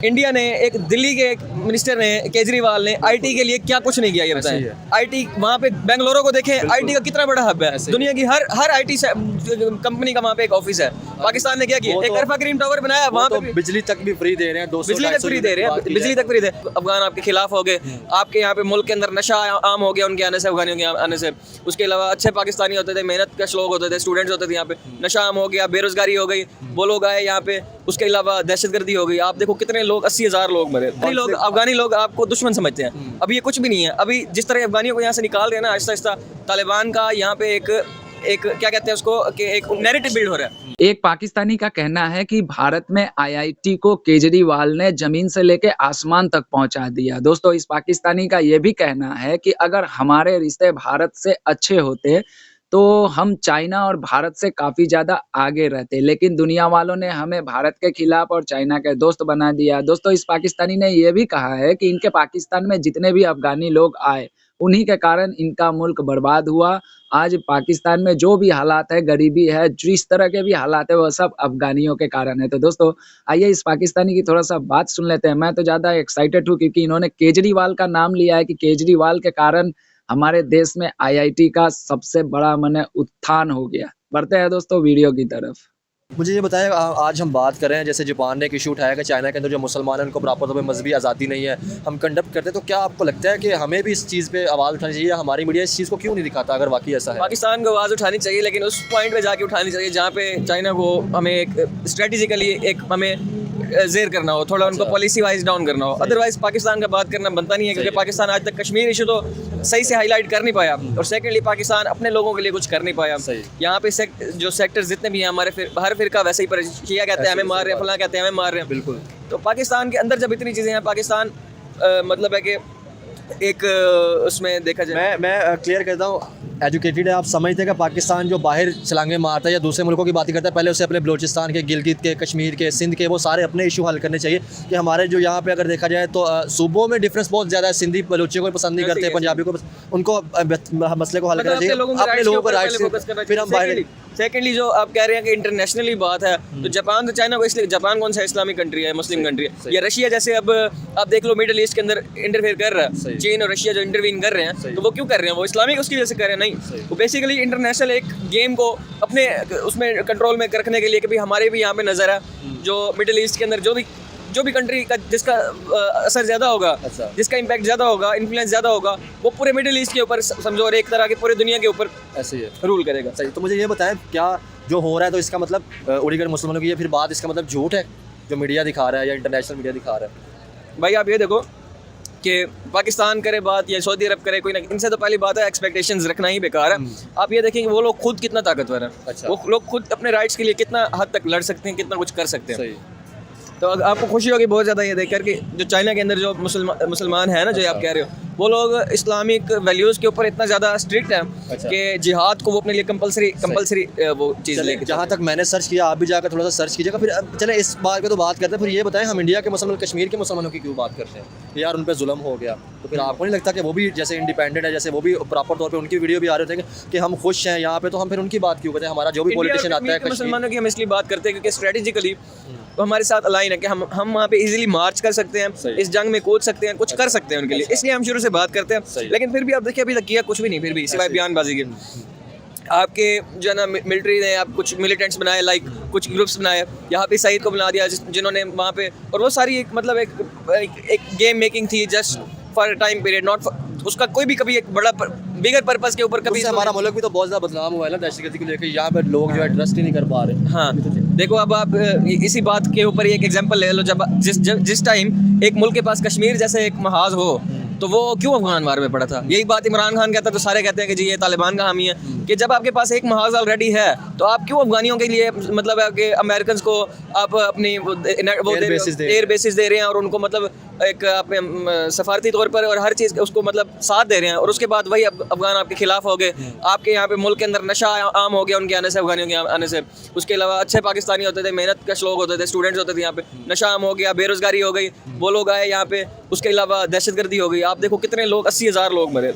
India ने एक दिल्ली के एक मिनिस्टर ने केजरीवाल ने आईटी के लिए क्या कुछ नहीं किया, ये बताएं। आईटी वहाँ पे बेंगलुरु को देखें, आईटी का कितना बड़ा हब है, दुनिया की हर आईटी कंपनी का वहाँ पे एक ऑफिस है। पाकिस्तान ने क्या किया, एक तरफा ग्रीन टावर बनाया, वहाँ पे बिजली तक भी फ्री दे रहे हैं, बिजली तक फ्री दे रहे हैं, बिजली तक फ्री दे। अफगान आपके खिलाफ हो गए, आपके यहाँ पे मुल्क के अंदर नशा आम हो गया उनके आने से, अफगानियों के आने से। उसके अलावा अच्छे पाकिस्तानी होते थे, मेहनत कश लोग होते थे, स्टूडेंट्स होते थे, यहाँ पे नशा आम हो गया, बेरोजगारी हो गई, वो लोग आए यहाँ पे। उसके अलावा दहशतगर्दी हो गई, आप देखो कितने लोग, 80,000 लोग मरे। अफगानी लोग आपको दुश्मन समझते हैं, अभी ये कुछ भी नहीं है। अभी जिस तरह अफगानियों को यहाँ से निकाल रहे हैं ना, आहिस्ता आहिस्ता तालिबान का यहाँ पे एक क्या कहते हैं उसको, कि एक नैरेटिव बिल्ड हो रहा है। एक पाकिस्तानी का कहना है कि भारत में आईआईटी को केजरीवाल ने जमीन से लेके आसमान तक पहुंचा दिया। दोस्तों, इस पाकिस्तानी का यह भी कहना है कि अगर हमारे रिश्ते भारत से अच्छे होते तो हम चाइना और भारत से काफी ज्यादा आगे रहते, लेकिन दुनिया वालों ने हमें भारत के खिलाफ और चाइना के दोस्त बना दिया। दोस्तों, इस पाकिस्तानी ने यह भी कहा है कि इनके पाकिस्तान में जितने भी अफगानी लोग आए, उन्हीं के कारण इनका मुल्क बर्बाद हुआ। आज पाकिस्तान में जो भी हालात है, गरीबी है, जिस तरह के भी हालात है, वो सब अफगानियों के कारण है। तो दोस्तों, आइए इस पाकिस्तानी की थोड़ा सा बात सुन लेते हैं। मैं तो ज्यादा एक्साइटेड हूँ क्योंकि इन्होंने केजरीवाल का नाम लिया है कि केजरीवाल के कारण हमारे देश में आईआईटी का सबसे बड़ा माने उत्थान हो गया। बढ़ते हैं दोस्तों वीडियो की तरफ। मुझे ये बताएं, आज हम बात कर रहे हैं, जैसे जापान ने एक इशू उठाया कि चाइना के अंदर जो मुसलमान हैं उनको प्रॉपर तौर पे मजहबी आज़ादी नहीं है, हम कंडक्ट करते हैं। तो क्या आपको लगता है कि हमें भी इस चीज़ पे आवाज़ उठानी चाहिए, हमारी मीडिया इस चीज़ को क्यों नहीं दिखाता अगर वाकई ऐसा है? पाकिस्तान को आवाज़ उठानी चाहिए, लेकिन उस पॉइंट पे जाके उठानी चाहिए जहाँ पे चाइना को हमें एक स्ट्रेटेजिकली एक हमें जेर करना हो, थोड़ा उनको पॉलिसी वाइज डाउन करना हो। अदरवाइज पाकिस्तान का बात करना बनता नहीं है, क्योंकि पाकिस्तान आज तक कश्मीर इशू तो सही से हाईलाइट कर नहीं पाया, और सेकेंडली पाकिस्तान अपने लोगों के लिए कुछ कर नहीं पाया। यहाँ पे जो सेक्टर्स जितने भी हैं हमारे, हर फिरका वैसे ही शिया कहते हैं हमें मार रहे हैं, फलां कहते हैं हमें मार रहे हैं। बिल्कुल। तो पाकिस्तान के अंदर जब इतनी चीज़ें हैं, पाकिस्तान मतलब है कि एक उसमें देखा जाए, मैं क्लियर करता हूँ, एजुकेटेड है, आप समझते हैं कि पाकिस्तान जो बाहर छलांगे मारता है या दूसरे मुल्कों की बात करता है, पहले उसे अपने बलूचिस्तान के, गिलगित के, कश्मीर के, सिंध के, वो सारे अपने इशू हल करने चाहिए। कि हमारे जो यहाँ पे अगर देखा जाए तो सूबों में डिफरेंस बहुत ज़्यादा है, सिंधी बलूचियों को पसंद नहीं करते, पंजाबी को, उनको मसले को हल करना चाहिए, अपने लोगों को राइट, फिर हम बाहर। सेकेंडली जो आप कह रहे हैं कि इंटरनेशनली बात है, तो जापान तो चाइना को, इसलिए जापान कौन सा इस्लामिक कंट्री है, मुस्लिम कंट्री है, या रशिया जैसे अब आप देख लो मिडिल ईस्ट के अंदर इंटरफेयर कर रहा है, चीन और रशिया जो इंटरवीन कर रहे हैं, तो वो क्यों कर रहे हैं? वो इस्लामिक उसकी वजह से कर रहे हैं? नहीं, वो बेसिकली इंटरनेशनल एक गेम को अपने उसमें कंट्रोल में रखने के लिए कि भाई हमारे भी यहाँ पे नज़र है, जो मिडिल ईस्ट के अंदर जो भी कंट्री का जिसका असर ज़्यादा होगा, जिसका इम्पैक्ट ज़्यादा होगा, इन्फ्लुएंस ज़्यादा होगा, वो पूरे मिडिल ईस्ट के ऊपर समझो, और एक तरह के पूरे दुनिया के ऊपर ऐसे ही रूल करेगा। सही। तो मुझे ये बताएं, क्या जो हो रहा है तो इसका मतलब उड़ीगढ़ मुसलमानों की ये फिर बात, इसका मतलब झूठ है जो मीडिया दिखा रहा है या इंटरनेशनल मीडिया दिखा रहा है? भाई आप ये देखो कि पाकिस्तान करे बात या सऊदी अरब करे, कोई ना, इनसे तो पहली बात है एक्सपेक्टेशंस रखना ही बेकार है। आप ये देखेंगे वो लोग खुद कितना ताकतवर है, वो लोग खुद अपने राइट्स के लिए कितना हद तक लड़ सकते हैं, कितना कुछ कर सकते हैं। तो आपको खुशी होगी बहुत ज़्यादा ये देखकर कि जो चाइना के अंदर जो मुसलमान है ना, जो आप कह रहे हो, वो लोग इस्लामिक वैल्यूज़ के ऊपर इतना ज़्यादा स्ट्रिक्ट है कि जिहाद को वो अपने लिए कंपलसरी वो चीज़ लेके। जहाँ तक मैंने सर्च किया, आप भी जाकर थोड़ा सा सर्च कीजिएगा। फिर चले इस बात पे तो बात करते हैं, फिर ये बताएं, हम इंडिया के मुसलमान, कश्मीर के मुसलमानों की क्यों बात करते हैं कि यार उन पर जुल्म हो गया? तो फिर आपको नहीं लगता कि वो भी जैसे इंडिपेंडेंट है, जैसे वो भी प्रॉपर तौर पर उनकी वीडियो भी आ रहे थे कि हम खुश हैं यहाँ पे, तो हम फिर उनकी बात क्यों करते हैं? हमारा जो भी पॉलिटिशियन आता है मुसलमानों की हम इसलिए बात करते हैं क्योंकि स्ट्रेटेजिकली वो हमारे साथ अलाइन है कि हम वहाँ पे इजीली मार्च कर सकते हैं, इस जंग में कूद सकते हैं, कुछ कर सकते हैं उनके लिए, इसलिए हम शुरू से बात करते हैं। लेकिन फिर भी आप देखिए अभी तक किया कुछ भी नहीं, फिर भी सिवाय बयानबाजी के। आपके जो है ना मिलिट्री ने आप कुछ मिलिटेंट्स बनाए, लाइक कुछ ग्रुप्स बनाए, यहाँ पे सईद को बना दिया जिन्होंने वहाँ पे, और वो सारी एक मतलब एक गेम मेकिंग थी just for time period, not उसका कोई भी कभी एक बड़ा बिगर पर्पस के ऊपर कभी। हमारा मुल्क भी तो बहुत ज़्यादा बदनाम हुआ है ना दहशतगर्दी को लेकर, यहाँ पर लोग जो है ट्रस्ट ही नहीं कर पा रहे। हाँ देखो, अब आप इसी बात के ऊपर एक एग्जांपल ले लो, जब जिस टाइम एक मुल्क के पास कश्मीर जैसे एक महाज हो, तो वो क्यों अफगान वार में पड़ा था? यही बात इमरान खान कहता है, तो सारे कहते हैं कि जी ये तालिबान का हामी है, कि जब आपके पास एक महाज ऑलरेडी है तो आप क्यों अफगानियों के लिए मतलब कि अमेरिकन को आप अपनी वो एयर बेसिस दे रहे हैं, और उनको मतलब एक आप सफारती तौर पर और हर चीज़ उसको मतलब साथ दे रहे हैं, और उसके बाद वही अफगान आपके खिलाफ हो गए, आपके यहाँ पे मुल्क के अंदर नशा आम हो गया उनके आने से, अफगानियों के आने से। उसके अलावा अच्छे पाकिस्तानी होते थे, मेहनत कश लोग होते थे, स्टूडेंट्स होते थे, यहाँ पे नशा आम हो गया, बेरोजगारी हो गई, वो लोग आए यहाँ पे। उसके अलावा दहशतगर्दी हो गई, आप देखो कितने लोग, 80,000 लोग मरे।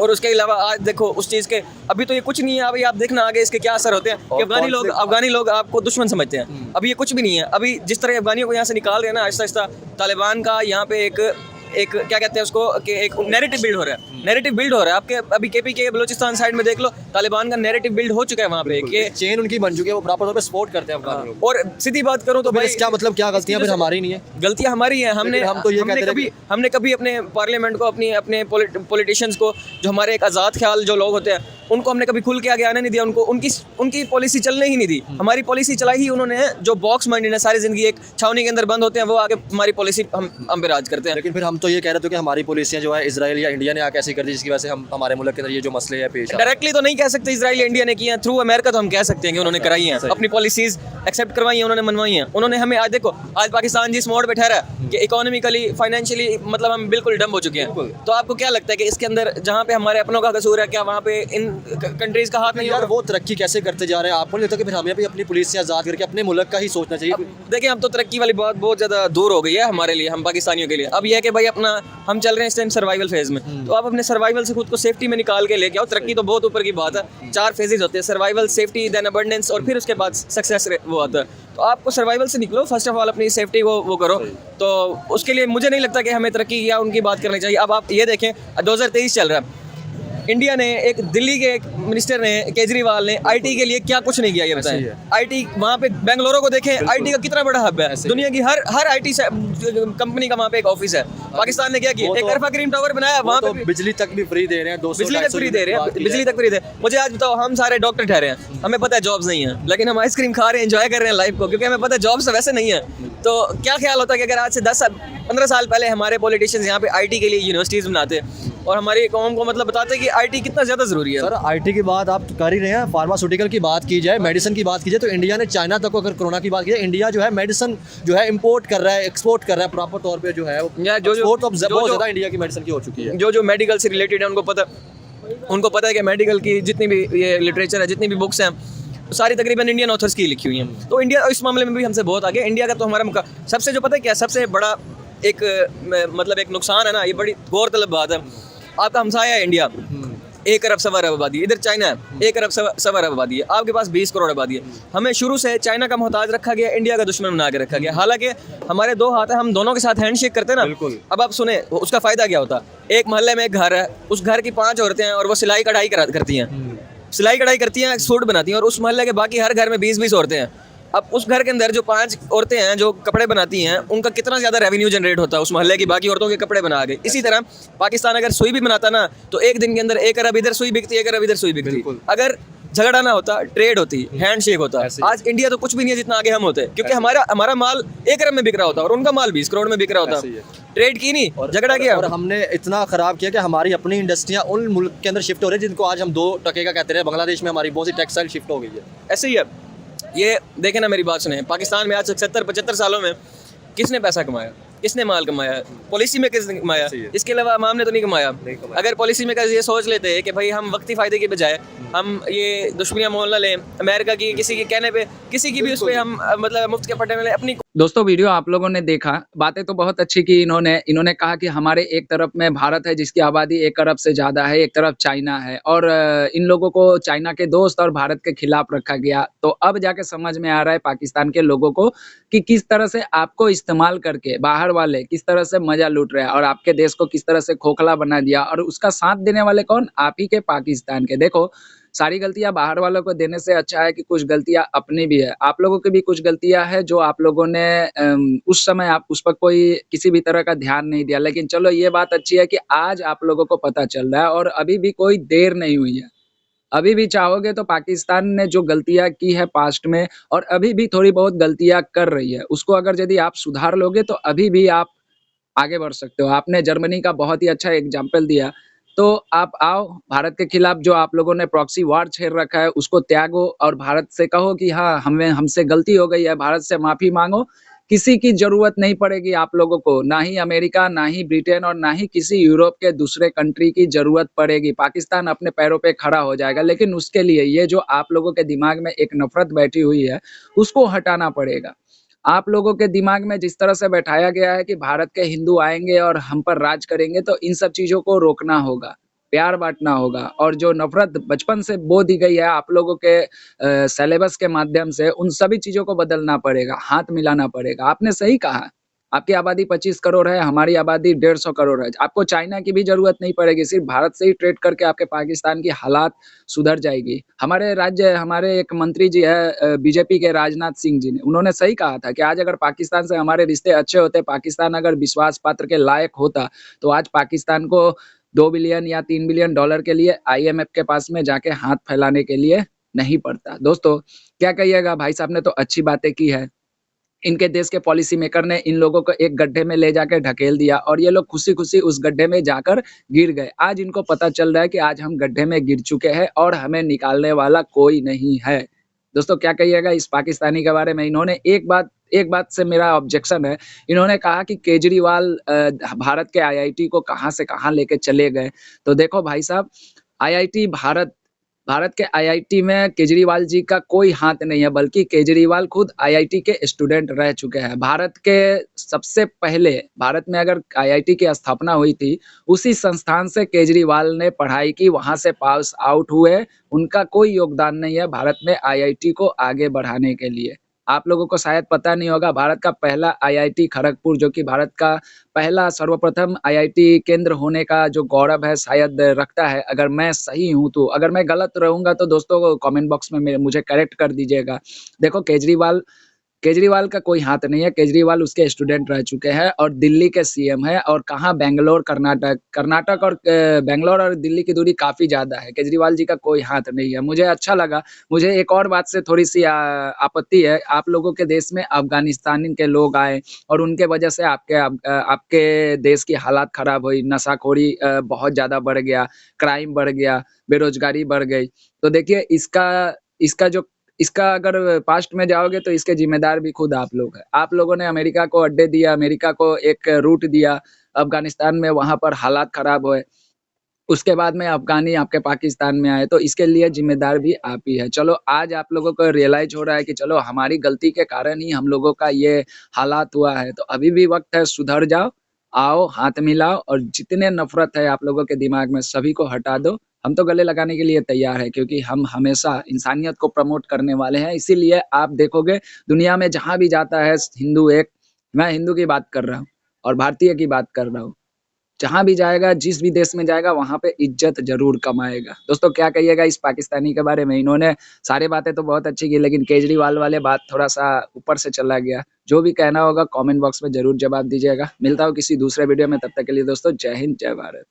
और उसके अलावा आज देखो उस चीज़ के अभी तो ये कुछ नहीं है, अभी आप देखना आगे इसके क्या असर होते हैं कि अफगानी लोग आपको दुश्मन समझते हैं। अभी ये कुछ भी नहीं है। अभी जिस तरह अफगानियों को यहाँ से निकाल रहे हैं ना आहिस्ता आहिस्ता, तालिबान का यहाँ पे एक क्या कहते हैं उसको कि एक नैरेटिव बिल्ड हो रहा है, नैरेटिव बिल्ड हो रहा है। आपके अभी केपीके बलूचिस्तान साइड में देख लो, तालिबान का नैरेटिव बिल्ड हो चुका है वहाँ पे कि चेन उनकी बन चुकी है, वो प्रॉपर तौर पे सपोर्ट करते हैं अफगान लोग। और सीधी बात करूँ तो भाई क्या मतलब क्या गलतियां फिर हमारी नहीं है? गलतियां हमारी हैं। हमने कभी अपने पार्लियामेंट को अपने पॉलिटिशियंस को, जो हमारे एक आज़ाद ख्याल जो लोग होते हैं, उनको हमने कभी खुल के आगे आने नहीं दिया। उनको उनकी पॉलिसी चलने ही नहीं दी। हमारी पॉलिसी चलाई ही उन्होंने है, जो बॉक्स माइंडेड है, सारी जिंदगी एक छावनी के अंदर बंद होते हैं, वो आगे हमारी पॉलिसी हम पे राज करते हैं। लेकिन फिर हम तो ये कह रहे थे कि हमारी पॉलिसियां जो है इजराइल या इंडिया ने आके ऐसी कर दी जिसकी वजह से हम हमारे मुल्क के अंदर ये जो मसले हैं पेश डायरेक्टली तो नहीं कह सकते इजराइल इंडिया ने किया, थ्रू अमेरिका तो हम कह सकते हैं कि उन्होंने कराई हैं, अपनी पॉलिसीज एक्सेप्ट करवाई हैं, उन्होंने मनवाई हैं। उन्होंने हमें आज देखो, आज पाकिस्तान जिस मोड़ पे ठहरा है कि इकोनॉमिकली फाइनेंशियली मतलब हम बिल्कुल डम हो चुके हैं। तो आपको क्या लगता है कि इसके अंदर जहाँ पे हमारे अपनों का कसूर है, क्या वहाँ पे इन कंट्रीज का हाथ नहीं यार? होगा? वो तरक्की कैसे करते जा रहे हैं, आपको नहीं लगता कि फिर हमें भी अपनी पुलिस से आज़ाद करके अपने मुल्क का ही सोचना चाहिए? देखिए, हम तो तरक्की वाली बात बहुत ज़्यादा दूर हो गई है हमारे लिए, हम पाकिस्तानियों के लिए। अब यह है कि भाई अपना हम चल रहे हैं इस टाइम सर्वाइवल फेज़ में, तो आप अपने सर्वाइवल से खुद को सेफ्टी में निकाल के लेके आओ। तरक्की तो बहुत ऊपर की बात है। 4 फेजेस होते हैं, सर्वाइवल, सेफ्टी, देन अबंडेंस, और फिर उसके बाद सक्सेस वो आता है। तो आपको सर्वाइवल से निकलो, फर्स्ट ऑफ ऑल अपनी सेफ्टी वो करो। तो उसके लिए मुझे नहीं लगता कि हमें तरक्की या उनकी बात करनी चाहिए। अब आप ये देखें, 2023 चल रहा है, इंडिया ने एक दिल्ली के एक मिनिस्टर ने, केजरीवाल ने आईटी के लिए क्या कुछ नहीं किया, ये बताएं। आईटी वहाँ पे बेंगलुरु को देखें, आईटी का कितना बड़ा हब है, दुनिया की हर आईटी कंपनी का वहाँ पे एक ऑफिस है। पाकिस्तान ने क्या किया, एक अरफा ग्रीन टावर बनाया, वहाँ पे बिजली तक भी फ्री दे रहे हैं, 200 बिजली तक फ्री दे रहे हैं, बिजली तक फ्री दे। मुझे आज बताओ, हम सारे डॉक्टर ठहरे हैं, हमें पता है जॉब्स नहीं है, लेकिन हम आइसक्रीम खा रहे हैं, एंजॉय कर रहे हैं लाइफ को, क्योंकि हमें पता है जॉब्स तो वैसे नहीं है। तो क्या ख्याल होता है कि अगर आज से 10-15 साल पहले हमारे पॉलिटिशियंस यहाँ पे आईटी के लिए यूनिवर्सिटीज़ बनाते और हमारी कौम को मतलब बताते कि आईटी कितना ज़्यादा ज़रूरी है। सर, आईटी की बात आप कर ही रहे हैं, फार्मास्यूटिकल की बात की जाए, मेडिसिन की बात की जाए, तो इंडिया ने चाइना तक, अगर कोरोना की बात की जाए, इंडिया जो है मेडिसिन जो है इंपोर्ट कर रहा है, एक्सपोर्ट कर रहा है प्रॉपर तौर पे, जो है बहुत ज़्यादा इंडिया की मेडिसिन की हो चुकी है। जो मेडिकल से रिलेटेड है उनको पता है कि मेडिकल की जितनी भी ये लिटरेचर है, जितनी भी बुक्स हैं, सारी तकरीबन इंडियन ऑथर्स की लिखी हुई हैं। तो इंडिया इस मामले में भी हमसे बहुत आगे। इंडिया का तो हमारा सबसे जो पता है क्या सबसे बड़ा एक मतलब एक नुकसान है ना, ये बड़ी गौरतलब बात है। आपका हमसाया है इंडिया, 1 अरब सवा अरब आबादी, इधर चाइना है 1 अरब सवा अरब आबादी है, आपके पास 20 करोड़ आबादी है। हमें शुरू से चाइना का मोहताज रखा गया, इंडिया का दुश्मन बना के रखा गया। हालांकि हमारे 2 हाथ हैं, हम दोनों के साथ हैंडशेक करते हैं ना। अब आप सुने, उसका फ़ायदा क्या होता है? एक मोहल्ले में एक घर है, उस घर की 5 औरतें हैं और वो सिलाई कढ़ाई करती हैं, सूट बनाती हैं, और उस मोहल्ले के बाकी हर घर में 20-20 औरतें हैं। अब उस घर के अंदर जो 5 औरतें हैं जो कपड़े बनाती हैं, उनका कितना ज़्यादा रेवेन्यू जनरेट होता है उस मोहल्ले की बाकी औरतों के कपड़े बना के। इसी तरह पाकिस्तान अगर सुई भी बनाता ना, तो एक दिन के अंदर 1 अरब इधर सुई बिकती, 1 अरब इधर सुई बिकती। अगर झगड़ा ना होता, ट्रेड होती, हैंडशेक होता। आज इंडिया तो कुछ भी नहीं है जितना आगे हम होते, क्योंकि हमारा माल 1 अरब में बिक रहा होता और उनका माल 20 करोड़ में बिक रहा होता। ट्रेड की नहीं, झगड़ा किया। और हमने इतना ख़राब किया कि हमारी अपनी इंडस्ट्रियाँ उन मुल्क के अंदर शिफ्ट हो रही है जिनको आज हम 2% का कहते रहे। बांग्लादेश में हमारी बहुत सी टेक्सटाइल शिफ्ट हो गई है। ऐसे ही है ये। देखें ना, मेरी बात सुने, पाकिस्तान में आज 70-75 सालों में किसने पैसा कमाया, किसने माल कमाया? पॉलिसी मेकर्स ने कमाया, इसके अलावा अवाम ने तो नहीं कमाया। अगर पॉलिसी मेकर्स ये सोच लेते हैं कि भाई हम वक्ती फ़ायदे के बजाय हम ये दुश्मनियाँ मोल न लें, अमेरिका की किसी के कहने पे, किसी की भी उस पर हम मतलब मुफ्त के पट्टे में लें अपनी। दोस्तों, वीडियो आप लोगों ने देखा, बातें तो बहुत अच्छी की इन्होंने कहा कि हमारे एक तरफ में भारत है जिसकी आबादी 1 अरब से ज़्यादा है, एक तरफ चाइना है, और इन लोगों को चाइना के दोस्त और भारत के खिलाफ रखा गया। तो अब जाके समझ में आ रहा है पाकिस्तान के लोगों को कि किस तरह से आपको इस्तेमाल करके बाहर वाले किस तरह से मजा लूट रहे हैं और आपके देश को किस तरह से खोखला बना दिया, और उसका साथ देने वाले कौन? आप ही के पाकिस्तान के। देखो, सारी गलतियां बाहर वालों को देने से अच्छा है कि कुछ गलतियां अपनी भी है। आप लोगों की भी कुछ गलतियां हैं जो आप लोगों ने उस समय आप उस पर कोई किसी भी तरह का ध्यान नहीं दिया, लेकिन चलो ये बात अच्छी है कि आज आप लोगों को पता चल रहा है और अभी भी कोई देर नहीं हुई है। अभी भी चाहोगे तो पाकिस्तान ने जो गलतियां की है पास्ट में और अभी भी थोड़ी बहुत गलतियां कर रही है, उसको अगर यदि आप सुधार लोगे तो अभी भी आप आगे बढ़ सकते हो। आपने जर्मनी का बहुत ही अच्छा एग्जाम्पल दिया, तो आप आओ, भारत के खिलाफ जो आप लोगों ने प्रॉक्सी वार छेड़ रखा है उसको त्यागो और भारत से कहो कि हाँ, हमसे गलती हो गई है, भारत से माफी मांगो। किसी की जरूरत नहीं पड़ेगी आप लोगों को, ना ही अमेरिका, ना ही ब्रिटेन और ना ही किसी यूरोप के दूसरे कंट्री की जरूरत पड़ेगी। पाकिस्तान अपने पैरों पे खड़ा हो जाएगा, लेकिन उसके लिए ये जो आप लोगों के दिमाग में एक नफरत बैठी हुई है उसको हटाना पड़ेगा। आप लोगों के दिमाग में जिस तरह से बैठाया गया है कि भारत के हिंदू आएंगे और हम पर राज करेंगे, तो इन सब चीजों को रोकना होगा। प्यार बांटना होगा और जो नफरत बचपन से बो दी गई है आप लोगों के सिलेबस के माध्यम से, उन सभी चीज़ों को बदलना पड़ेगा, हाथ मिलाना पड़ेगा। आपने सही कहा, आपकी आबादी 25 करोड़ है, हमारी आबादी 150 करोड़ है। आपको चाइना की भी ज़रूरत नहीं पड़ेगी, सिर्फ़ भारत से ही ट्रेड करके आपके पाकिस्तान की हालात सुधर जाएगी। हमारे एक मंत्री जी हैं बीजेपी के राजनाथ सिंह जी ने, उन्होंने सही कहा था कि आज अगर पाकिस्तान से हमारे रिश्ते अच्छे होते, पाकिस्तान अगर विश्वास पात्र के लायक होता, तो आज पाकिस्तान को 2 बिलियन या 3 बिलियन डॉलर के लिए आईएमएफ के पास में जाके हाथ फैलाने के लिए नहीं पड़ता। दोस्तों, क्या कहिएगा, भाई साहब ने तो अच्छी बातें की है। इनके देश के पॉलिसी मेकर ने इन लोगों को एक गड्ढे में ले जाके ढकेल दिया और ये लोग खुशी-खुशी उस गड्ढे में जाकर गिर गए। आज इनको पता चल रहा है कि आज हम गड्ढे में गिर चुके हैं और हमें निकालने वाला कोई नहीं है। दोस्तों, क्या कहिएगा इस पाकिस्तानी के बारे में? इन्होंने एक बात से मेरा ऑब्जेक्शन है, इन्होंने कहा कि केजरीवाल भारत के आईआईटी को कहाँ से कहाँ लेके चले गए। तो देखो भाई साहब, आईआईटी भारत के आईआईटी में केजरीवाल जी का कोई हाथ नहीं है, बल्कि केजरीवाल खुद आईआईटी के स्टूडेंट रह चुके हैं। भारत में अगर आईआईटी की स्थापना हुई थी, उसी संस्थान से केजरीवाल ने पढ़ाई की, वहाँ से पास आउट हुए। उनका कोई योगदान नहीं है भारत में आईआईटी को आगे बढ़ाने के लिए। आप लोगों को शायद पता नहीं होगा, भारत का पहला आईआईटी खड़गपुर, जो कि भारत का पहला सर्वप्रथम आईआईटी केंद्र होने का जो गौरव है शायद रखता है। अगर मैं सही हूँ तो, अगर मैं गलत रहूँगा तो दोस्तों कमेंट बॉक्स में मुझे करेक्ट कर दीजिएगा। देखो, केजरीवाल का कोई हाथ नहीं है, केजरीवाल उसके स्टूडेंट रह चुके हैं और दिल्ली के सीएम हैं और कहाँ बेंगलोर, कर्नाटक और बेंगलोर और दिल्ली की दूरी काफ़ी ज़्यादा है। केजरीवाल जी का कोई हाथ नहीं है। मुझे अच्छा लगा। मुझे एक और बात से थोड़ी-सी आपत्ति है। आप लोगों के देश में अफ़गानिस्तान के लोग आए और उनके वजह से आपके देश की हालात ख़राब हुई, नशाखोरी बहुत ज़्यादा बढ़ गया, क्राइम बढ़ गया, बेरोज़गारी बढ़ गई। तो देखिए, इसका अगर पास्ट में जाओगे तो इसके ज़िम्मेदार भी खुद आप लोग हैं। आप लोगों ने अमेरिका को अड्डे दिया, अमेरिका को एक रूट दिया अफ़गानिस्तान में, वहाँ पर हालात ख़राब हुए। उसके बाद में अफ़गानी आपके पाकिस्तान में आए, तो इसके लिए ज़िम्मेदार भी आप ही हैं। चलो, आज आप लोगों को रियलाइज़ हो रहा है कि चलो हमारी गलती के कारण ही हम लोगों का ये हालात हुआ है, तो अभी भी वक़्त है, सुधर जाओ, आओ, हाथ मिलाओ और जितने नफ़रत है आप लोगों के दिमाग में सभी को हटा दो। हम तो गले लगाने के लिए तैयार हैं, क्योंकि हम हमेशा इंसानियत को प्रमोट करने वाले हैं। इसीलिए आप देखोगे दुनिया में जहाँ भी जाता है हिंदू एक, मैं हिंदू की बात कर रहा हूँ और भारतीय की बात कर रहा हूँ। जहाँ भी जाएगा, जिस भी देश में जाएगा, वहाँ पे इज़्ज़त ज़रूर कमाएगा। दोस्तों, क्या कहिएगा इस पाकिस्तानी के बारे में? इन्होंने सारी बातें तो बहुत अच्छी की, लेकिन केजरीवाल वाले बात थोड़ा-सा ऊपर से चला गया। जो भी कहना होगा कमेंट बॉक्स में ज़रूर जवाब दीजिएगा। मिलता हूँ किसी दूसरे वीडियो में, तब तक के लिए दोस्तों जय हिंद, जय भारत।